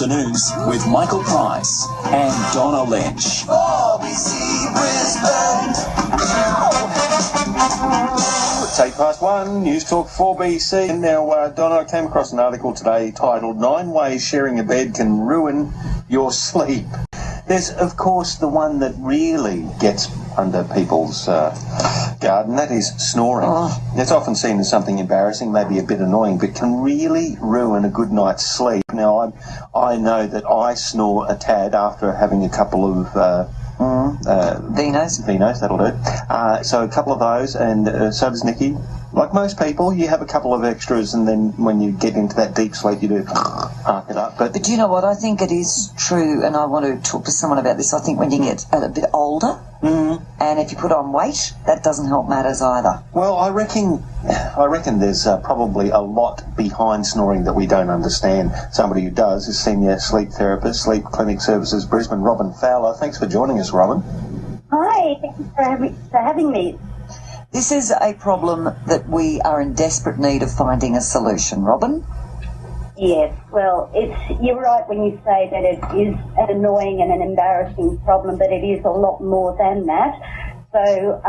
Afternoons with Michael Price and Donna Lynch. 4BC Brisbane. It's 1:08, News Talk 4BC. And now, Donna, I came across an article today titled 9 Ways Sharing a Bed Can Ruin Your Sleep. There's, of course, the one that really gets under people's garden, that is snoring. It's often seen as something embarrassing, maybe a bit annoying, but can really ruin a good night's sleep. Now, I know that I snore a tad after having a couple of Vinos, that'll do. So a couple of those, and so does Nikki. Like most people, you have a couple of extras, and then when you get into that deep sleep, you do arc it up. But do you know what? I think it is true, and I want to talk to someone about this. I think when you get a bit older, and if you put on weight, that doesn't help matters either. Well, I reckon there's probably a lot behind snoring that we don't understand. Somebody who does is Senior Sleep Therapist, Sleep Clinic Services Brisbane, Robyn Fowler. Thanks for joining us, Robyn. Hi, thank you for having me. This is a problem that we are in desperate need of finding a solution. Robyn? Yes, well, you're right when you say that it is an annoying and an embarrassing problem, but it is a lot more than that. So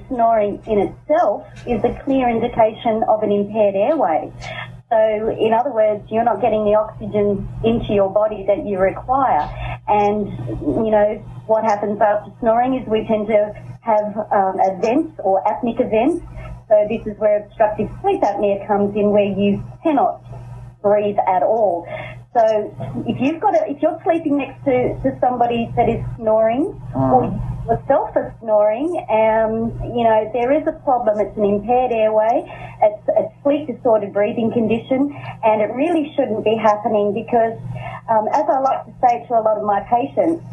snoring in itself is a clear indication of an impaired airway. So, in other words, you're not getting the oxygen into your body that you require. And, you know, what happens after snoring is we tend to have events or apneic events. So this is where obstructive sleep apnea comes in, where you cannot breathe at all. So if you're sleeping next to somebody that is snoring, or yourself are snoring, you know, there is a problem. It's an impaired airway. It's a sleep-disordered breathing condition, and it really shouldn't be happening because, as I like to say to a lot of my patients,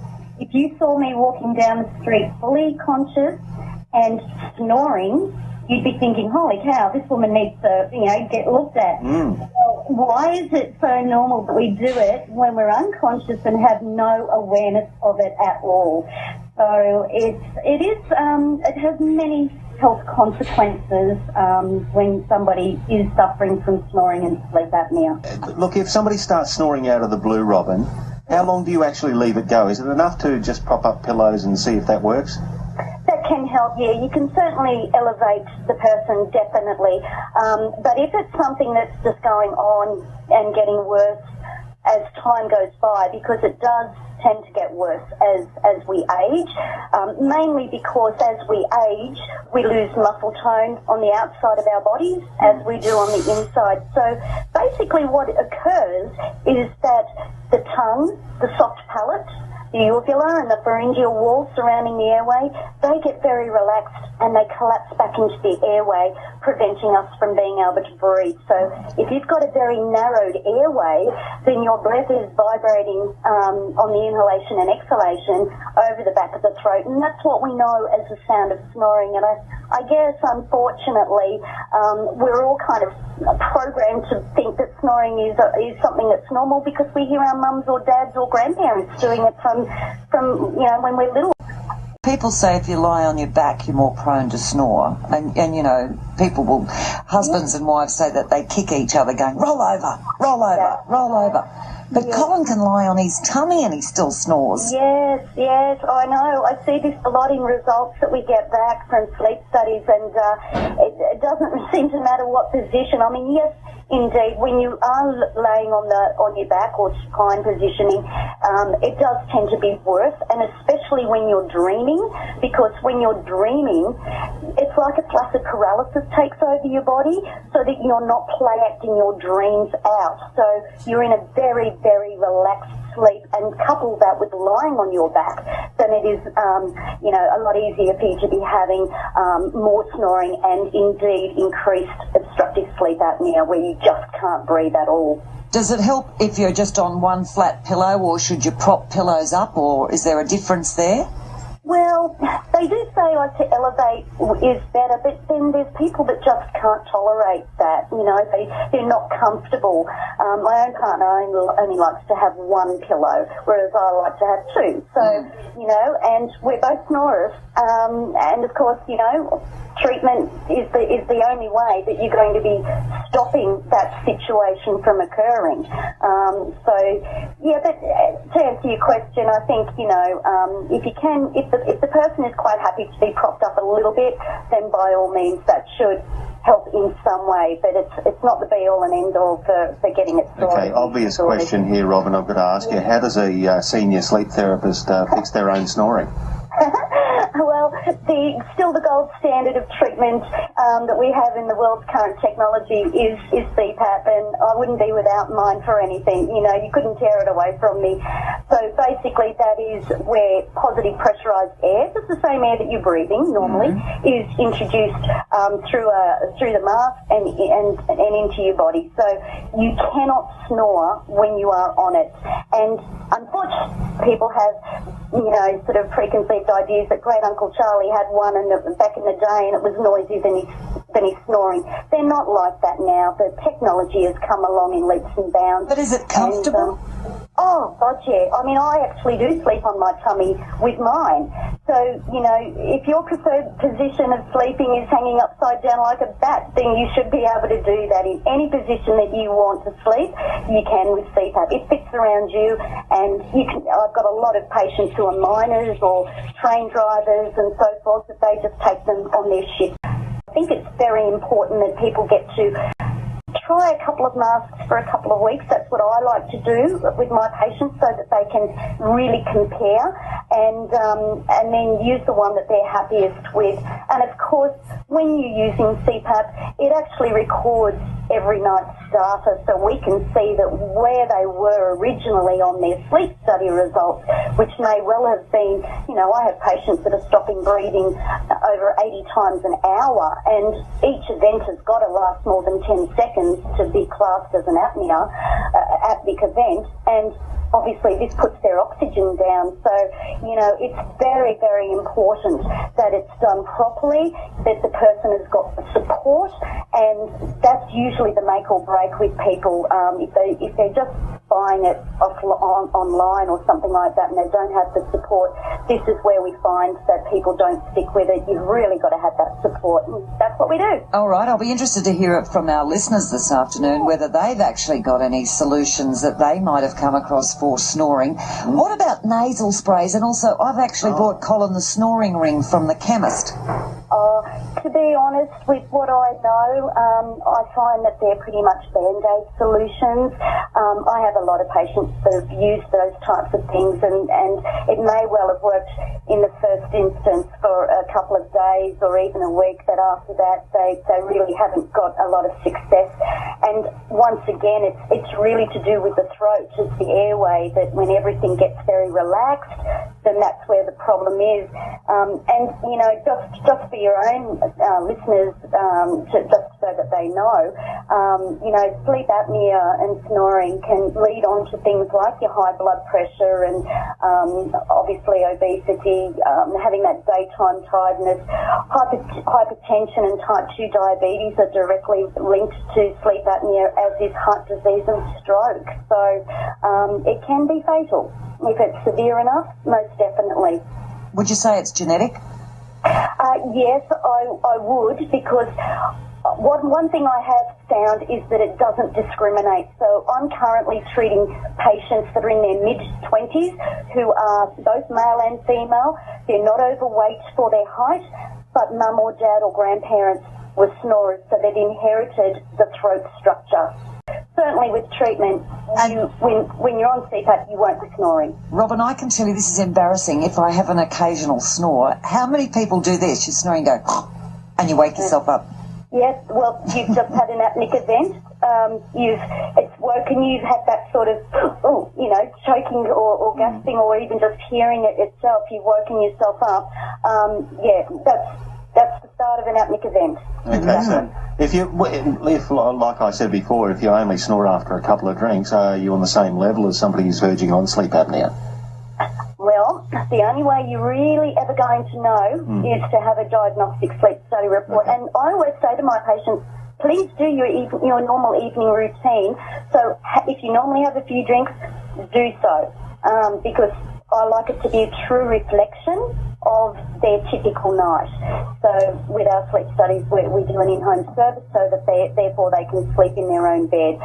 if you saw me walking down the street fully conscious and snoring, you'd be thinking, holy cow, this woman needs to, you know, get looked at. Well, why is it so normal that we do it when we're unconscious and have no awareness of it at all? So it has many health consequences when somebody is suffering from snoring and sleep apnea. Look, if somebody starts snoring out of the blue, Robyn, how long do you actually leave it go? Is it enough to just prop up pillows and see if that works? That can help, yeah. You can certainly elevate the person, definitely. But if it's something that's just going on and getting worse as time goes by, because it does tend to get worse as we age, mainly because as we age, we lose muscle tone on the outside of our bodies as we do on the inside. So basically what occurs is that the tongue, the soft palate, the uvula and the pharyngeal walls surrounding the airway, they get very relaxed and they collapse back into the airway, preventing us from being able to breathe. So if you've got a very narrowed airway, then your breath is vibrating on the inhalation and exhalation over the back of the throat, and that's what we know as the sound of snoring. And I guess, unfortunately, we're all kind of programmed to think that snoring is something that's normal because we hear our mums or dads or grandparents doing it from you know, when we're little. People say if you lie on your back, you're more prone to snore. And you know, husbands and wives say that they kick each other going, roll over, roll over, roll over. But Colin can lie on his tummy and he still snores. Yes, I know. I see this a lot in results that we get back from sleep studies, and it doesn't seem to matter what position. I mean, yes, indeed, when you are laying on your back or supine positioning, it does tend to be worse, and especially when you're dreaming, because when you're dreaming, it's like a flaccid paralysis takes over your body, so that you're not play acting your dreams out. So you're in a very, very relaxed sleep, and couple that with lying on your back, then it is, you know, a lot easier for you to be having more snoring and indeed increased obstructive sleep apnea, where you just can't breathe at all. Does it help if you're just on one flat pillow, or should you prop pillows up, or is there a difference there? Well, they do say like to elevate is better, but then there's people that just can't tolerate that. You know, they're not comfortable. My own partner only likes to have one pillow, whereas I like to have two. So, you know, and we're both snorers. And of course, you know, treatment is the only way that you're going to be stopping that situation from occurring. So, yeah, but to answer your question, I think, if the person is quite happy to be propped up a little bit, then by all means that should help in some way, but it's not the be-all and end-all for getting it sorted. Okay, obvious question here, Robyn, I've got to ask you. How does a senior sleep therapist fix their own snoring? Well, still the gold standard of treatment that we have in the world's current technology is CPAP, and I wouldn't be without mine for anything. You couldn't tear it away from me. So basically that is where positive pressurised air, just the same air that you're breathing normally, is introduced through the mask and into your body. So you cannot snore when you are on it. And unfortunately, people have, sort of preconceived ideas that Great Uncle Charlie had one back in the day and it was noisy than he's snoring. They're not like that now. The technology has come along in leaps and bounds. But is it comfortable? Oh, God, yeah. I mean, I actually do sleep on my tummy with mine. So, if your preferred position of sleeping is hanging upside down like a bat, then you should be able to do that in any position that you want to sleep. You can with CPAP. It fits around you, and I've got a lot of patients who are miners or train drivers and so forth, that they just take them on their shift. I think it's very important that people get to try a couple of masks for a couple of weeks. That's what I like to do with my patients, so that they can really compare and then use the one that they're happiest with. And of course, when you're using CPAP, it actually records every night's data, so we can see that where they were originally on their sleep study results, which may well have been, I have patients that are stopping breathing over 80 times an hour, and each event has got to last more than 10 seconds to be classed as an apneic event, and obviously this puts their oxygen down. So, it's very, very important that it's done properly, that the person has got the support, and that's usually the make or break with people. If they're just buying it online or something like that and they don't have the support, this is where we find that people don't stick with it. You've really got to have that support, and that's what we do. All right, I'll be interested to hear it from our listeners this afternoon, whether they've actually got any solutions that they might have come across for snoring. What about nasal sprays? And also, I've actually bought Colin the snoring ring from the chemist. To be honest, with what I know, I find that they're pretty much Band-Aid solutions. I have a lot of patients that have used those types of things, and it may well have worked in the first instance for a couple of days or even a week, but after that they really haven't got a lot of success. And once again, it's really to do with the throat, it's the airway, that when everything gets very relaxed, then that's where the problem is. And, just for your own listeners, just so that they know, sleep apnea and snoring can lead on to things like your high blood pressure and obviously obesity, having that daytime tiredness. Hypertension and type 2 diabetes are directly linked to sleep apnea, as is heart disease and stroke. So it can be fatal. If it's severe enough, most definitely. Would you say it's genetic? Yes, I would, because one thing I have found is that it doesn't discriminate. So I'm currently treating patients that are in their mid-20s who are both male and female. They're not overweight for their height, but mum or dad or grandparents were snorers, so they'd inherited the throat structure. Certainly with treatment, when you're on CPAP, you won't be snoring. Robyn, I can tell you this is embarrassing if I have an occasional snore. How many people do this? You're snoring, go, and you wake yourself up. Yes, well, you've just had an apneic event. It's woken, you've had that sort of, choking or gasping, or even just hearing it itself. You've woken yourself up. That's the start of an apneic event. Okay, so if, like I said before, if you only snore after a couple of drinks, are you on the same level as somebody who's verging on sleep apnea? Well, the only way you're really ever going to know is to have a diagnostic sleep study report. Okay. And I always say to my patients, please do your normal evening routine. So if you normally have a few drinks, do so, because I like it to be a true reflection of their typical night. So with our sleep studies, we do an in-home service so that therefore they can sleep in their own bed,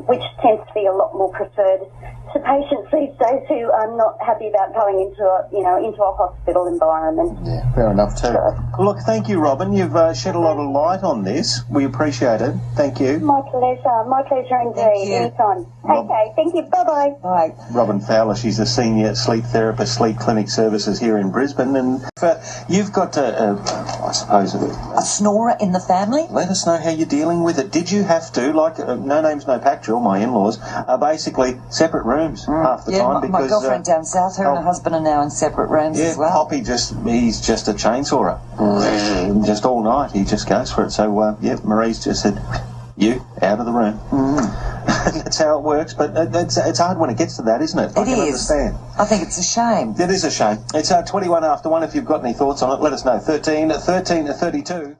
which tends to be a lot more preferred to patients these days who are not happy about going into a hospital environment. Yeah, fair enough too. Well, look, thank you, Robyn. You've shed a lot of light on this. We appreciate it. Thank you. My pleasure indeed. Anytime. Okay, thank you. Bye-bye. Bye. Robyn Fowler, she's a senior sleep therapist, sleep clinic services here in Brisbane, and you've got, I suppose, A snorer in the family? let us know how you're dealing with it. Did you have to, like No Names No Pack drill, my in-laws, are basically separate rooms half the time? Yeah, my girlfriend down south, her and her husband are now in separate rooms as well. Poppy he's just a chainsawyer. Just all night, he just goes for it. So, Marie's just said, you, out of the room. That's how it works, but it's hard when it gets to that, isn't it? I can understand. I think it's a shame. It is a shame. It's 21 after 1. If you've got any thoughts on it, let us know. 13 32.